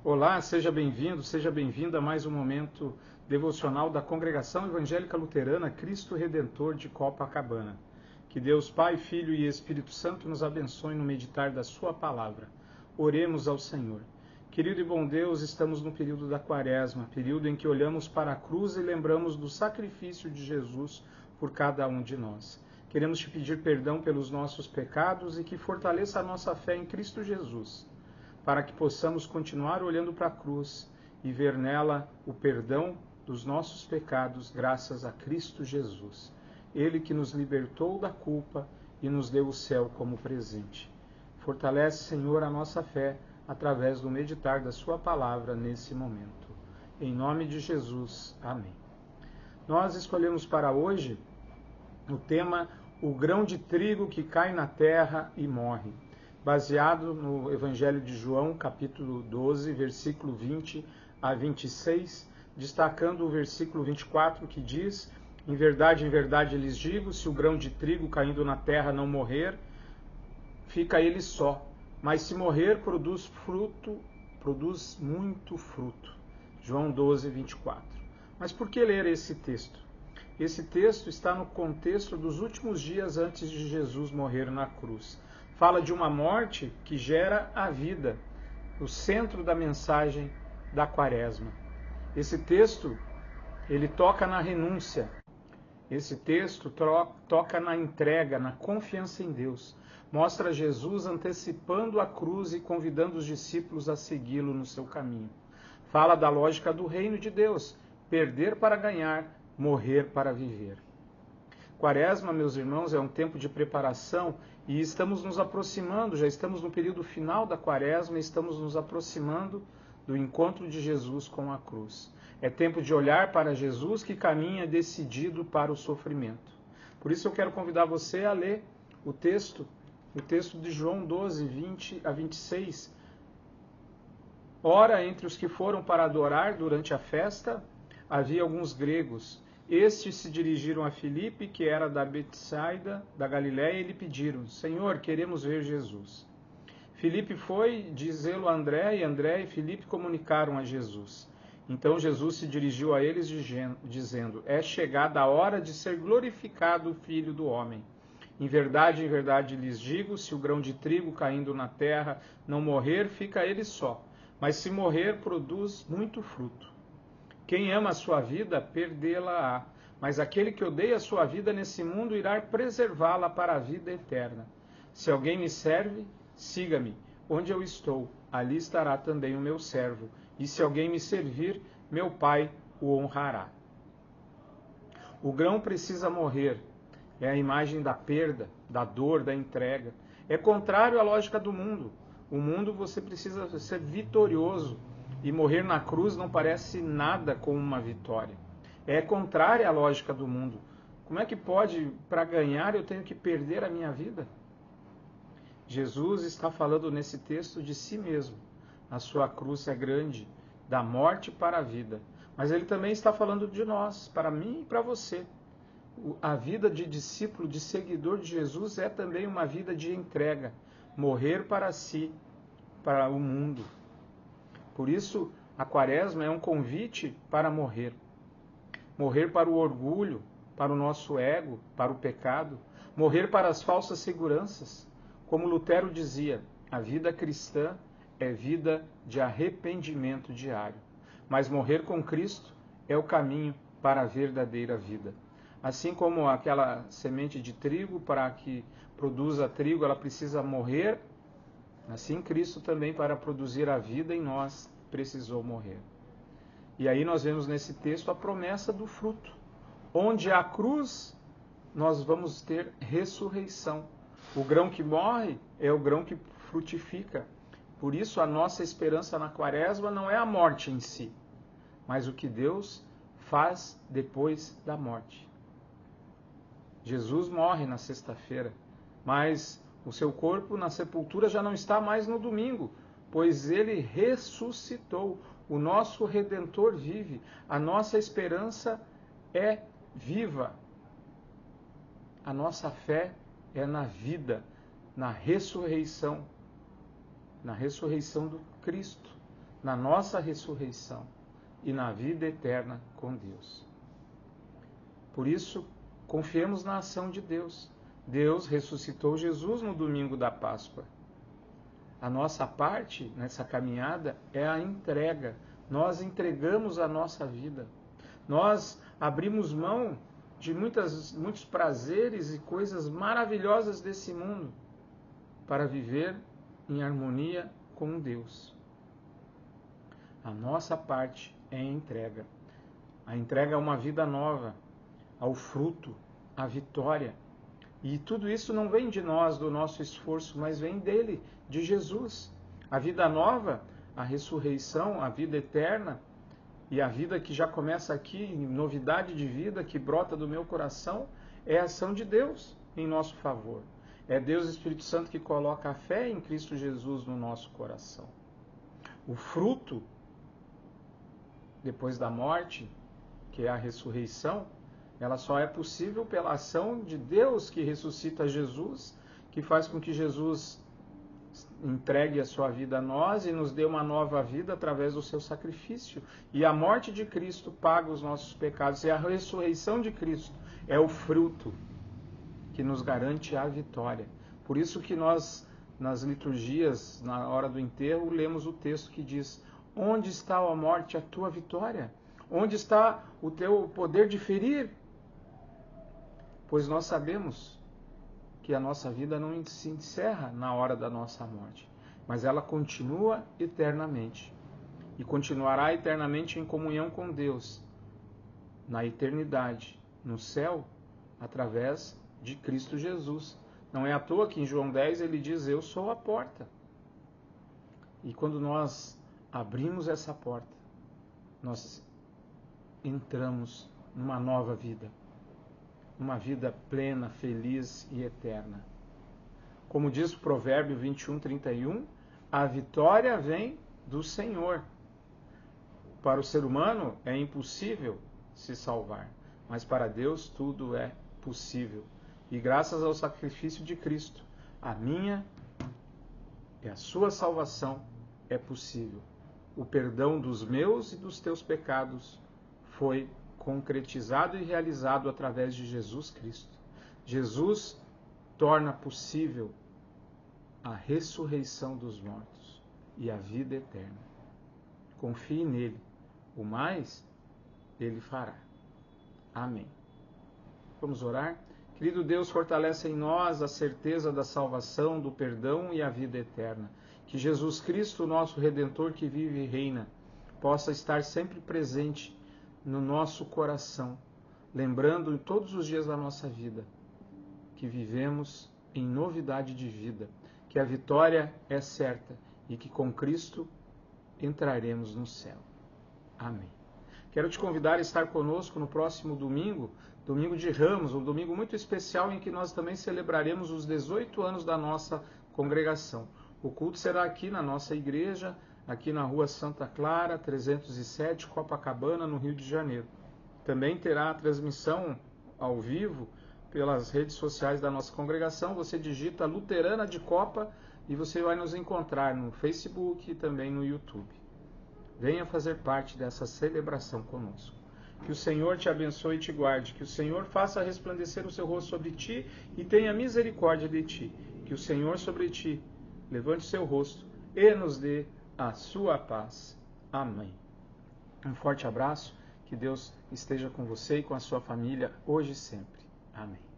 Olá, seja bem-vindo, seja bem-vinda a mais um momento devocional da Congregação Evangélica Luterana Cristo Redentor de Copacabana. Que Deus Pai, Filho e Espírito Santo nos abençoe no meditar da sua palavra. Oremos ao Senhor. Querido e bom Deus, estamos no período da Quaresma, período em que olhamos para a cruz e lembramos do sacrifício de Jesus por cada um de nós. Queremos te pedir perdão pelos nossos pecados e que fortaleça a nossa fé em Cristo Jesus, para que possamos continuar olhando para a cruz e ver nela o perdão dos nossos pecados, graças a Cristo Jesus. Ele que nos libertou da culpa e nos deu o céu como presente. Fortalece, Senhor, a nossa fé através do meditar da sua palavra nesse momento. Em nome de Jesus. Amém. Nós escolhemos para hoje o tema O grão de trigo que cai na terra e morre, baseado no Evangelho de João, capítulo 12, versículo 20 a 26, destacando o versículo 24, que diz: em verdade, lhes digo, se o grão de trigo caindo na terra não morrer, fica ele só, mas se morrer, produz muito fruto. João 12, 24. Mas por que ler esse texto? Esse texto está no contexto dos últimos dias antes de Jesus morrer na cruz. Fala de uma morte que gera a vida, o centro da mensagem da Quaresma. Esse texto, ele toca na renúncia. Esse texto toca na entrega, na confiança em Deus. Mostra Jesus antecipando a cruz e convidando os discípulos a segui-lo no seu caminho. Fala da lógica do reino de Deus: perder para ganhar, morrer para viver. Quaresma, meus irmãos, é um tempo de preparação e estamos nos aproximando, já estamos no período final da Quaresma, estamos nos aproximando do encontro de Jesus com a cruz. É tempo de olhar para Jesus que caminha decidido para o sofrimento. Por isso eu quero convidar você a ler o texto de João 12, 20 a 26. Ora, entre os que foram para adorar durante a festa, havia alguns gregos. Estes se dirigiram a Filipe, que era da Betsaida, da Galiléia, e lhe pediram: Senhor, queremos ver Jesus. Filipe foi dizê-lo a André, e André e Filipe comunicaram a Jesus. Então Jesus se dirigiu a eles dizendo: é chegada a hora de ser glorificado o Filho do Homem. Em verdade, lhes digo, se o grão de trigo caindo na terra não morrer, fica ele só, mas se morrer, produz muito fruto. Quem ama a sua vida, perdê-la-á, mas aquele que odeia a sua vida nesse mundo irá preservá-la para a vida eterna. Se alguém me serve, siga-me. Onde eu estou, ali estará também o meu servo. E se alguém me servir, meu Pai o honrará. O grão precisa morrer. É a imagem da perda, da dor, da entrega. É contrário à lógica do mundo. O mundo você precisa ser vitorioso. E morrer na cruz não parece nada como uma vitória. É contrária à lógica do mundo. Como é que pode, para ganhar, eu tenho que perder a minha vida? Jesus está falando nesse texto de si mesmo. A sua cruz é grande, da morte para a vida. Mas ele também está falando de nós, para mim e para você. A vida de discípulo, de seguidor de Jesus é também uma vida de entrega. Morrer para si, para o mundo. Por isso, a Quaresma é um convite para morrer. Morrer para o orgulho, para o nosso ego, para o pecado. Morrer para as falsas seguranças. Como Lutero dizia, a vida cristã é vida de arrependimento diário. Mas morrer com Cristo é o caminho para a verdadeira vida. Assim como aquela semente de trigo, para que produza trigo, ela precisa morrer. Assim, Cristo também, para produzir a vida em nós, precisou morrer. E aí nós vemos nesse texto a promessa do fruto. Onde há cruz, nós vamos ter ressurreição. O grão que morre é o grão que frutifica. Por isso, a nossa esperança na Quaresma não é a morte em si, mas o que Deus faz depois da morte. Jesus morre na sexta-feira, mas o seu corpo na sepultura já não está mais no domingo, pois ele ressuscitou. O nosso Redentor vive. A nossa esperança é viva. A nossa fé é na vida, na ressurreição do Cristo, na nossa ressurreição e na vida eterna com Deus. Por isso, confiemos na ação de Deus. Deus ressuscitou Jesus no domingo da Páscoa. A nossa parte nessa caminhada é a entrega. Nós entregamos a nossa vida. Nós abrimos mão de muitos prazeres e coisas maravilhosas desse mundo para viver em harmonia com Deus. A nossa parte é a entrega. A entrega a uma vida nova, ao fruto, à vitória. E tudo isso não vem de nós, do nosso esforço, mas vem dele, de Jesus. A vida nova, a ressurreição, a vida eterna e a vida que já começa aqui, novidade de vida que brota do meu coração, é a ação de Deus em nosso favor. É Deus Espírito Santo que coloca a fé em Cristo Jesus no nosso coração. O fruto, depois da morte, que é a ressurreição, ela só é possível pela ação de Deus que ressuscita Jesus, que faz com que Jesus entregue a sua vida a nós e nos dê uma nova vida através do seu sacrifício. E a morte de Cristo paga os nossos pecados. E a ressurreição de Cristo é o fruto que nos garante a vitória. Por isso que nós, nas liturgias, na hora do enterro, lemos o texto que diz: onde está, ó morte, a tua vitória? Onde está o teu poder de ferir? Pois nós sabemos que a nossa vida não se encerra na hora da nossa morte, mas ela continua eternamente. E continuará eternamente em comunhão com Deus, na eternidade, no céu, através de Cristo Jesus. Não é à toa que em João 10 ele diz: eu sou a porta. E quando nós abrimos essa porta, nós entramos numa nova vida. Uma vida plena, feliz e eterna. Como diz o Provérbio 21:31, a vitória vem do Senhor. Para o ser humano é impossível se salvar, mas para Deus tudo é possível. E graças ao sacrifício de Cristo, a minha e a sua salvação é possível. O perdão dos meus e dos teus pecados foi concretizado e realizado através de Jesus Cristo. Jesus torna possível a ressurreição dos mortos e a vida eterna. Confie nele, o mais ele fará. Amém. Vamos orar? Querido Deus, fortalece em nós a certeza da salvação, do perdão e a vida eterna. Que Jesus Cristo, nosso Redentor que vive e reina, possa estar sempre presente no nosso coração, lembrando em todos os dias da nossa vida que vivemos em novidade de vida, que a vitória é certa e que com Cristo entraremos no céu. Amém. Quero te convidar a estar conosco no próximo domingo, domingo de Ramos, um domingo muito especial em que nós também celebraremos os 18 anos da nossa congregação. O culto será aqui na nossa igreja, aqui na Rua Santa Clara, 307, Copacabana, no Rio de Janeiro. Também terá a transmissão ao vivo pelas redes sociais da nossa congregação. Você digita Luterana de Copa e você vai nos encontrar no Facebook e também no YouTube. Venha fazer parte dessa celebração conosco. Que o Senhor te abençoe e te guarde. Que o Senhor faça resplandecer o seu rosto sobre ti e tenha misericórdia de ti. Que o Senhor sobre ti levante o seu rosto e nos dê a sua paz. Amém. Um forte abraço, que Deus esteja com você e com a sua família hoje e sempre. Amém.